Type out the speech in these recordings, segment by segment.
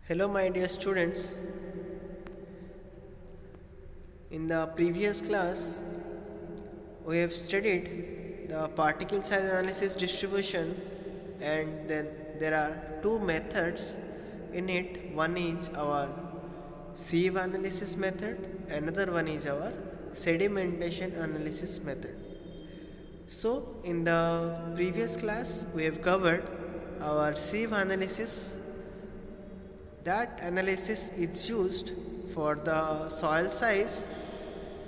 Hello, my dear students. In the previous class, we have studied the particle size analysis distribution, and then there are two methods in it. One is our sieve analysis method, another one is our sedimentation analysis method. So, in the previous class, we have covered our sieve analysis. That analysis is used for the soil size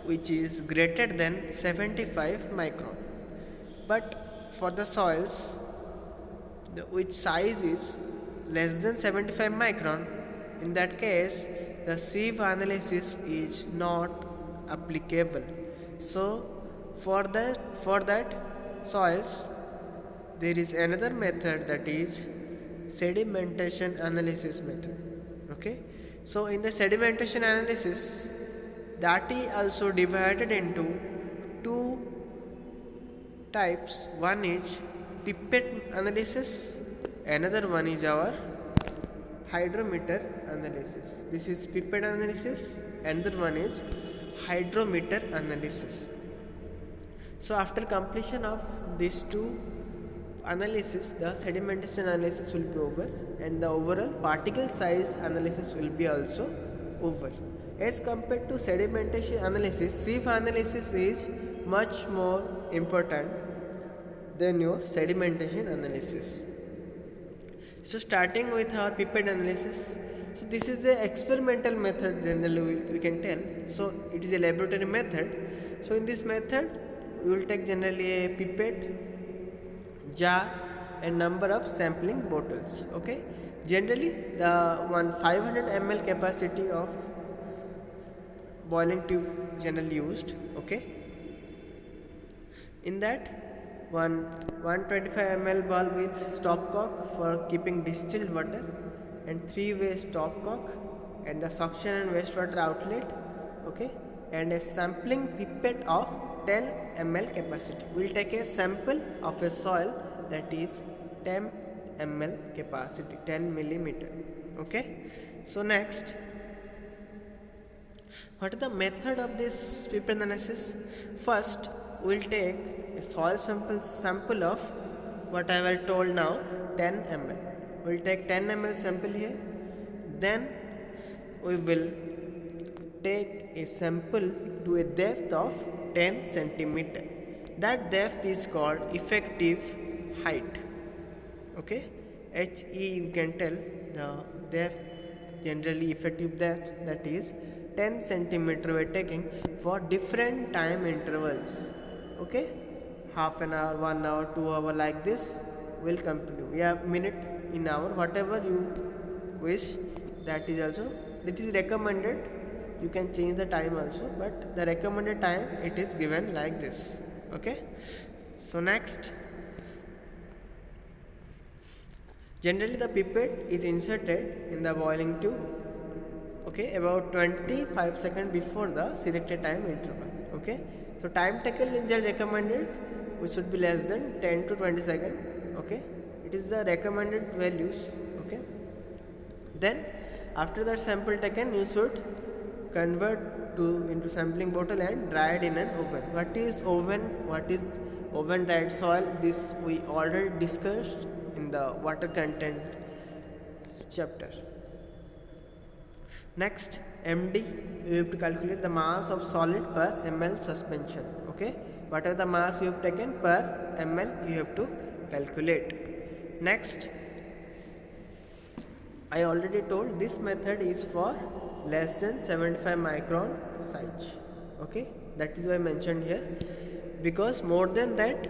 which is greater than 75 micron. But for the soils which size is less than 75 micron, in that case the sieve analysis is not applicable. So for that soils there is another method, that is sedimentation analysis method. Okay, so in the sedimentation analysis, that is also divided into two types. One is pipette analysis, another one is our hydrometer analysis. This is pipette analysis, another one is hydrometer analysis. So after completion of these two analysis, the sedimentation analysis will be over, and the overall particle size analysis will be also over. As compared to sedimentation analysis, sieve analysis is much more important than your sedimentation analysis. So starting with our pipette analysis, so this is a experimental method, generally we can tell. So it is a laboratory method. So in this method we will take generally a pipette, jar and number of sampling bottles. Okay, generally the 500 ml capacity of boiling tube generally used. Okay, in that 125 ml bulb with stopcock for keeping distilled water, and 3-way stopcock, and the suction and wastewater outlet. Okay, and a sampling pipette of 10 ml capacity. We will take a sample of a soil that is 10 ml capacity, 10 millimeter. Okay, so next, what is the method of this pipette analysis? First, we will take a soil sample of what I have told now, 10 ml. We will take 10 ml sample here. Then we will take a sample to a depth of 10 centimeter. That depth is called effective height. Okay, HE you can tell the depth, generally effective depth, that is 10 centimeter we are taking for different time intervals. Okay, half an hour, 1 hour, 2 hour, like this will continue. We have minute, in hour, whatever you wish. That is recommended. You can change the time also, but the recommended time it is given like this. Okay, so next, generally the pipette is inserted in the boiling tube, okay, about 25 seconds before the selected time interval. Okay, so time taken is recommended, which should be less than 10 to 20 seconds. Okay, it is the recommended values. Okay, then after that sample taken, you should convert into sampling bottle and dry it in an oven. What is oven? What is oven dried soil? This we already discussed in the water content chapter. Next, MD, you have to calculate the mass of solid per ml suspension. Okay, whatever the mass you have taken per ml, you have to calculate. Next, I already told this method is for less than 75 micron size. Okay, that is why I mentioned here, because more than that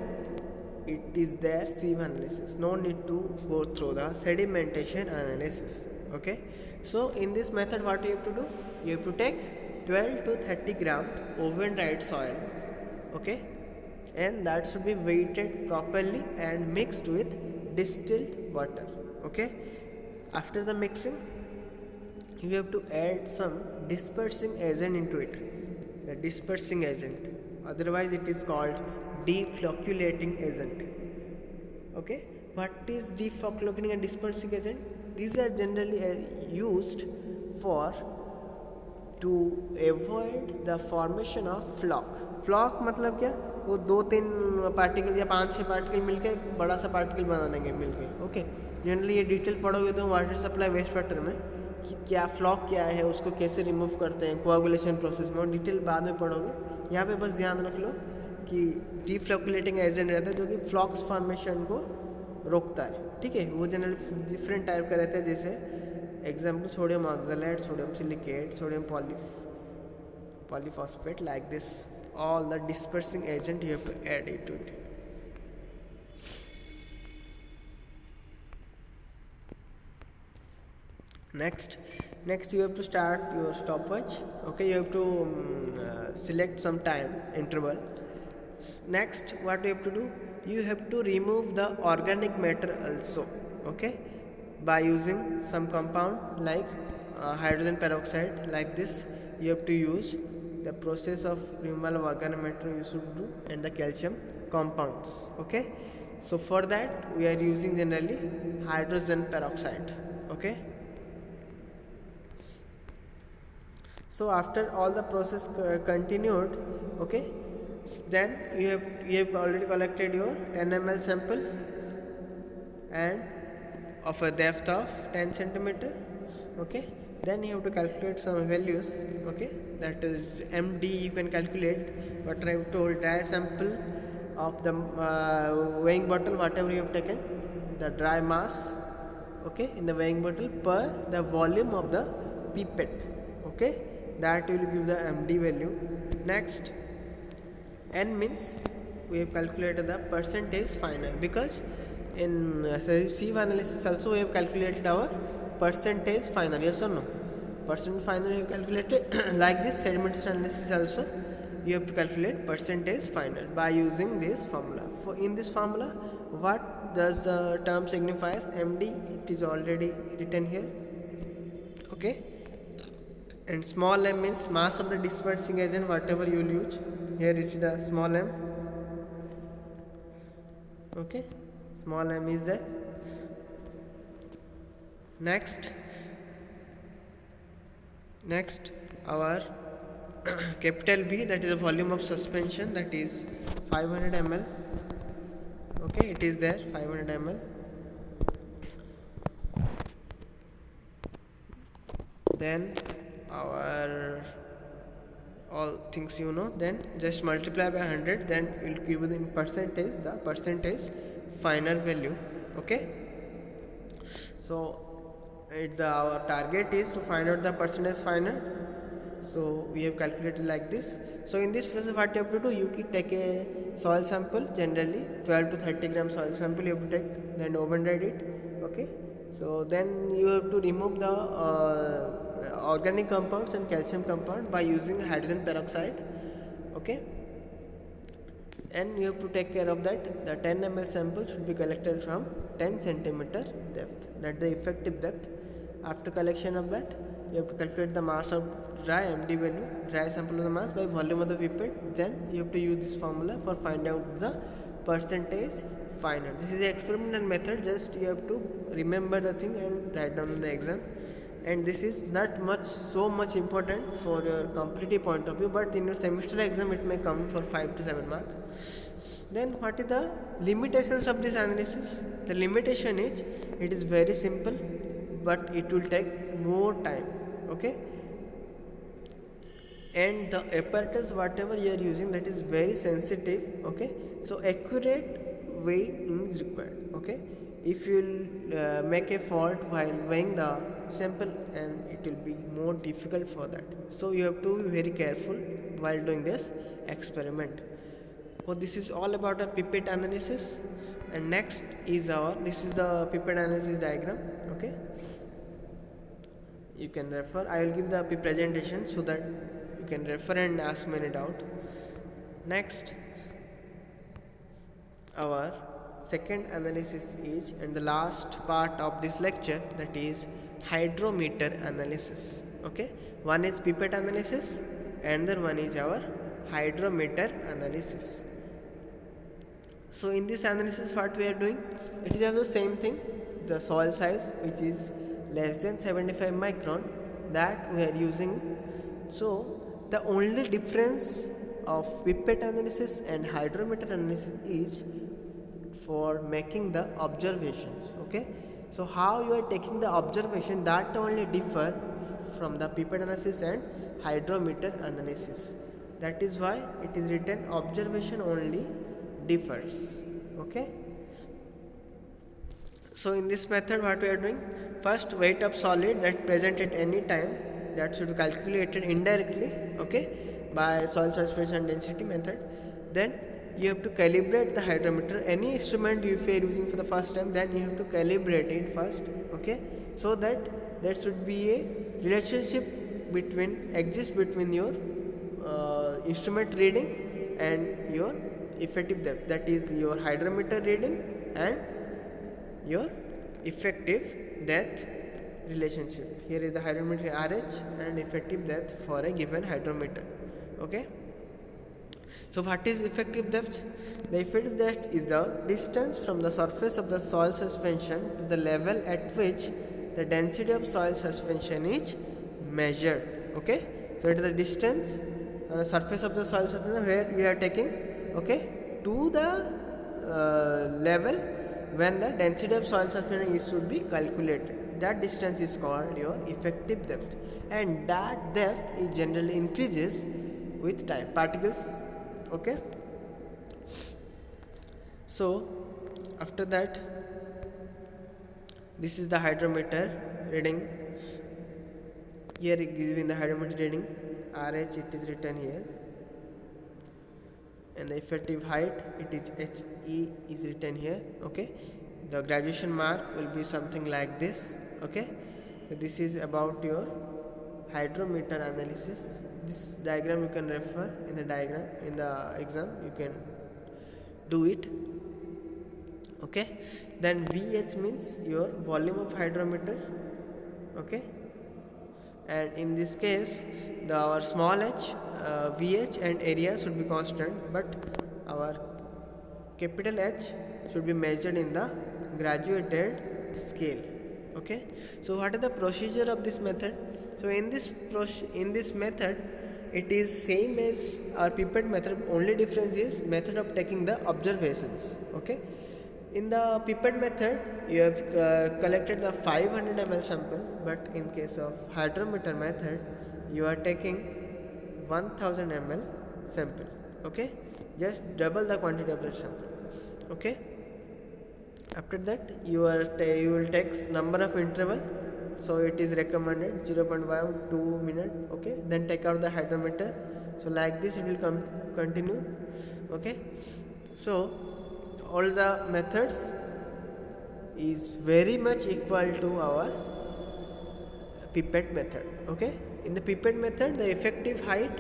it is there sieve analysis. No need to go through the sedimentation analysis. Okay, so in this method what you have to do, you have to take 12 to 30 gram oven dried soil. Okay, and that should be weighted properly and mixed with distilled water. Okay, after the mixing, you have to add some dispersing agent into it, the dispersing agent, otherwise it is called deflocculating agent. Okay, what is deflocculating and dispersing agent? These are generally used for to avoid the formation of flock. Flock मतलब क्या, वो 2-3 particle या 5-6 particle मिलके एक बड़ा सा particle बना देंगे मिलके. ओके, जनरली ये डिटेल पढ़ोगे तो वाटर सप्लाई वेस्ट वाटर में कि क्या फ्लॉक क्या है, उसको कैसे रिमूव करते हैं कोआगुलेशन प्रोसेस में, और डिटेल बाद में पढ़ोगे. यहाँ पे बस ध्यान रख लो कि डीफ्लोकुलेटिंग एजेंट रहता है जो कि फ्लॉक्स फॉर्मेशन को रोकता है. ठीक है, वो जनरली डिफरेंट टाइप का रहता है. जैसे example sodium oxalate, sodium silicate, sodium polyphosphate, like this. All the dispersing agent you have to add it to it. Next you have to start your stopwatch. Okay, you have to select some time interval. Next, what you have to do, you have to remove the organic matter also. Okay, by using some compound like hydrogen peroxide, like this. You have to use the process of removal of organic matter you should do, and the calcium compounds. Okay, so for that we are using generally hydrogen peroxide. Okay, so after all the process continued, okay, then you have already collected your 10 ml sample and of a depth of 10 centimeter. Okay, then you have to calculate some values. Okay, that is MD you can calculate, what I have told, dry sample of the weighing bottle, whatever you have taken, the dry mass, okay, in the weighing bottle per the volume of the pipette. Okay, that will give the MD value. Next, N means we have calculated the percentage final, because in sieve analysis also we have calculated our percentage final. Yes or no? Percent final you have calculated. Like this sedimentation analysis also you have to calculate percentage final by using this formula. For in this formula, what does the term signifies? MD, it is already written here. Okay, and small m means mass of the dispersing agent, whatever you will use. Here it is the small m. Okay, small m is there. Next our capital B, that is the volume of suspension, that is 500 ml. Okay, it is there 500 ml. Then our all things you know, then just multiply by 100, then it will give you in percentage the percentage final value. Okay, so our target is to find out the percentage final. So we have calculated like this. So in this process, what you have to do, you can take a soil sample, generally 12 to 30 gram soil sample you have to take, then oven dried it. Okay, so then you have to remove the organic compounds and calcium compound by using hydrogen peroxide. Okay, and you have to take care of that. The 10 ml sample should be collected from 10 centimeter depth, that's the effective depth. After collection of that, you have to calculate the mass of dry MD value, dry sample of the mass, by volume of the pipette. Then you have to use this formula for find out the percentage final. This is the experimental method, just you have to remember the thing and write down in the exam. And this is not so much important for your competitive point of view, but in your semester exam it may come for 5 to 7 marks. Then what is the limitations of this analysis? The limitation is, it is very simple, but it will take more time. Okay, and the apparatus whatever you are using, that is very sensitive. Okay, so accurate weighing is required. Okay, if you will make a fault while weighing the sample, and it will be more difficult for that. So you have to be very careful while doing this experiment. So this is all about our pipette analysis. And next is this is the pipette analysis diagram. Okay, you can refer. I will give the presentation so that you can refer and ask me any doubt. Next, our second analysis is, and the last part of this lecture, that is hydrometer analysis. Okay, one is pipette analysis, another one is our hydrometer analysis. So in this analysis what we are doing, it is also same thing, the soil size which is less than 75 micron, that we are using. So the only difference of pipette analysis and hydrometer analysis is for making the observations. Okay, so how you are taking the observation, that only differ from the pipette analysis and hydrometer analysis. That is why it is written observation only differs. Okay, so in this method what we are doing, first weight of solid that present at any time, that should be calculated indirectly, okay, by soil suspension density method. Then you have to calibrate the hydrometer. Any instrument if you are using for the first time, then you have to calibrate it first, okay, so that there should be a relationship exist between your instrument reading and your effective depth, that is your hydrometer reading and your effective depth relationship. Here is the hydrometer RH and effective depth for a given hydrometer. Okay, so what is effective depth? The effective depth is the distance from the surface of the soil suspension to the level at which the density of soil suspension is measured. Okay, so it is the distance on the surface of the soil suspension where we are taking, okay, to the level when the density of soil suspension is should be calculated. That distance is called your effective depth, and that depth is generally increases with time, particles. Okay, so after that, this is the hydrometer reading. Here it is given the hydrometer reading RH, it is written here, and the effective height, it is HE, is written here. Okay, the graduation mark will be something like this. Okay, so this is about your hydrometer analysis. This diagram you can refer in the diagram in the exam, you can do it. Okay, then VH means your volume of hydrometer. Okay, and in this case our small h, VH and area should be constant, but our capital H should be measured in the graduated scale. Okay, so what is the procedure of this method? So in this method, it is same as our pipette method, only difference is method of taking the observations. Okay, in the pipette method you have collected the 500 ml sample, but in case of hydrometer method you are taking 1000 ml sample. Okay, just double the quantity of that sample. Okay, after that you will take number of interval, so it is recommended 0.1 2 minute. Okay, then take out the hydrometer. So like this it will continue. Okay, so all the methods is very much equal to our pipette method. Okay, in the pipette method the effective height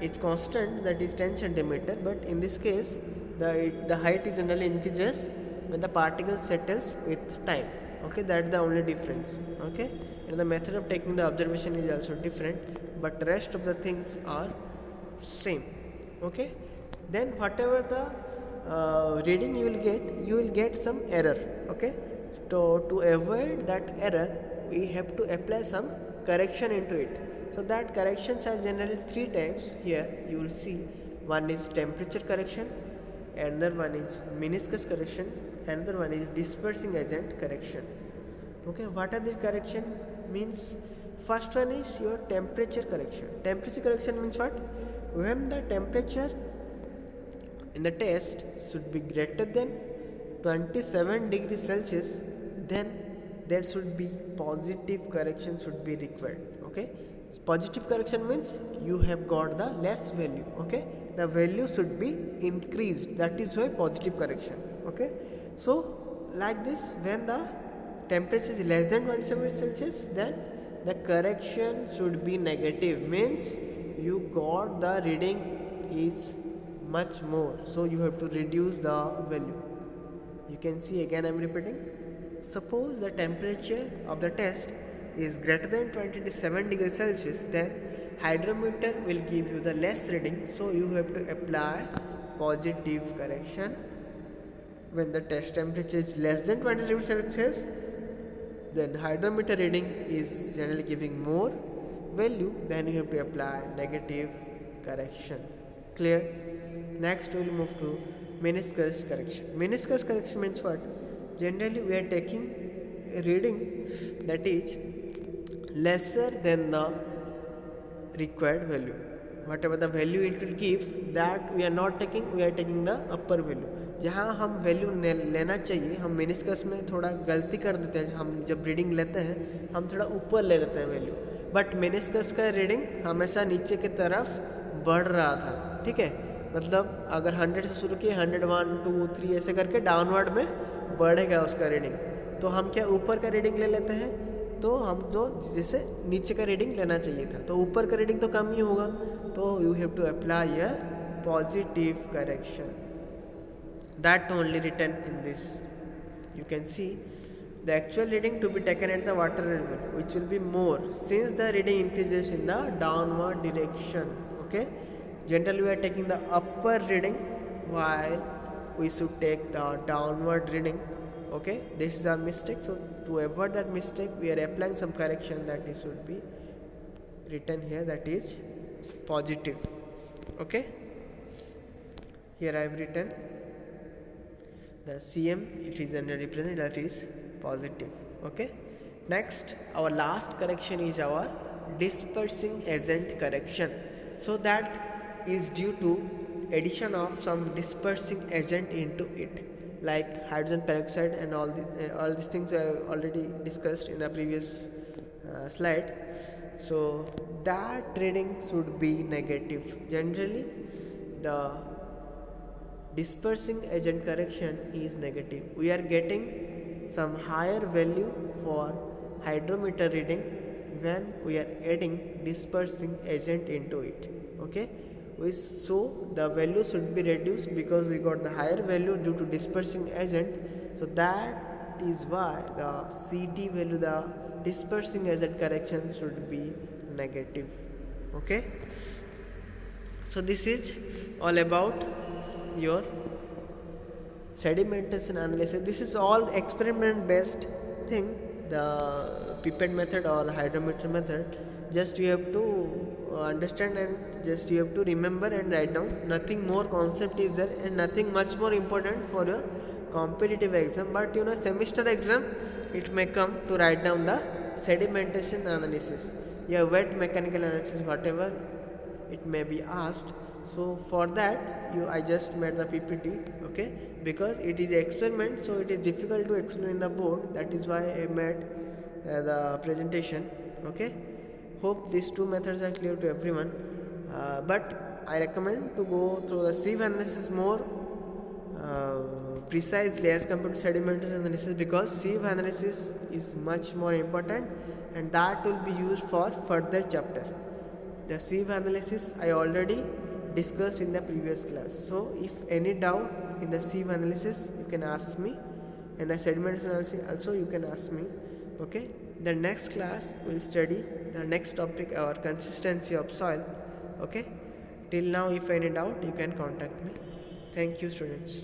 is constant, that is 10 centimeter, but in this case the height is generally increases when the particle settles with time. Okay, that's the only difference. Okay, and the method of taking the observation is also different, but rest of the things are same. Okay, then whatever the reading you will get some error. Okay, so to avoid that error we have to apply some correction into it. So that corrections are generally three types. Here you will see, one is temperature correction, another one is meniscus correction, another one is dispersing agent correction. Okay, what are the correction means? First one is your temperature correction. Temperature correction means what? When the temperature in the test should be greater than 27 degrees Celsius, then there should be positive correction should be required. Okay, positive correction means you have got the less value. Okay, the value should be increased, that is why positive correction. Okay, so like this, when the temperature is less than 27 Celsius, then the correction should be negative, means you got the reading is much more, so you have to reduce the value. You can see again I am repeating. Suppose the temperature of the test is greater than 27 degrees Celsius, then hydrometer will give you the less reading, so you have to apply positive correction when the test temperature is less than 20 degrees Celsius, then hydrometer reading is generally giving more value, then you have to apply negative correction. Clear? Next we will move to meniscus correction. Meniscus correction means what? Generally we are taking a reading that is lesser than the required value. Whatever the value it will give, that we are not taking, we are taking the upper value. जहाँ हम value लेना चाहिए, हम meniscus में थोड़ा गलती कर देते हैं. हम जब रीडिंग लेते हैं हम थोड़ा ऊपर ले लेते हैं वैल्यू, बट मेनिस्कस का रीडिंग हमेशा नीचे की तरफ बढ़ रहा था. ठीक है, मतलब अगर 100 से शुरू किए 100, 1, 2, 3 ऐसे करके डाउनवर्ड में बढ़ेगा उसका रीडिंग. तो हम क्या ऊपर का रीडिंग ले लेते हैं, तो हम तो जैसे नीचे का रीडिंग लेना चाहिए था, तो ऊपर का रीडिंग तो कम ही होगा. तो you have to apply here positive correction. That only written in this. You can see the actual reading to be taken at the water level, which will be more since the reading increases in the downward direction. Okay, generally we are taking the upper reading while we should take the downward reading. Okay, this is our mistake. So to avoid that mistake, we are applying some correction that is should be written here, that is positive. Okay, here I have written the CM, it is under represented, that is positive. Okay, next our last correction is our dispersing agent correction. So that is due to addition of some dispersing agent into it, like hydrogen peroxide and all these things I have already discussed in the previous slide. So that reading should be negative. Generally the dispersing agent correction is negative. We are getting some higher value for hydrometer reading when we are adding dispersing agent into it. Okay, so the value should be reduced because we got the higher value due to dispersing agent. So that is why the CD value, the dispersing agent correction, should be negative. Okay, so this is all about your sedimentation analysis. This is all experiment based thing, the pipette method or hydrometer method. Just you have to understand and just you have to remember and write down. Nothing more concept is there and nothing much more important for your competitive exam. But you know, semester exam it may come to write down the sedimentation analysis, yeah, wet mechanical analysis, whatever it may be asked. So for that I just made the PPT. Okay, because it is experiment, so it is difficult to explain in the board. That is why I made the presentation. Okay, hope these two methods are clear to everyone. But I recommend to go through the sieve analysis more precisely as compared to sedimentation analysis, because sieve analysis is much more important and that will be used for further chapter. The sieve analysis I already discussed in the previous class. So if any doubt in the sieve analysis, you can ask me, and the sedimentation analysis also you can ask me. Okay, the next class will study the next topic, our consistency of soil. Okay, till now if any doubt you can contact me. Thank you students.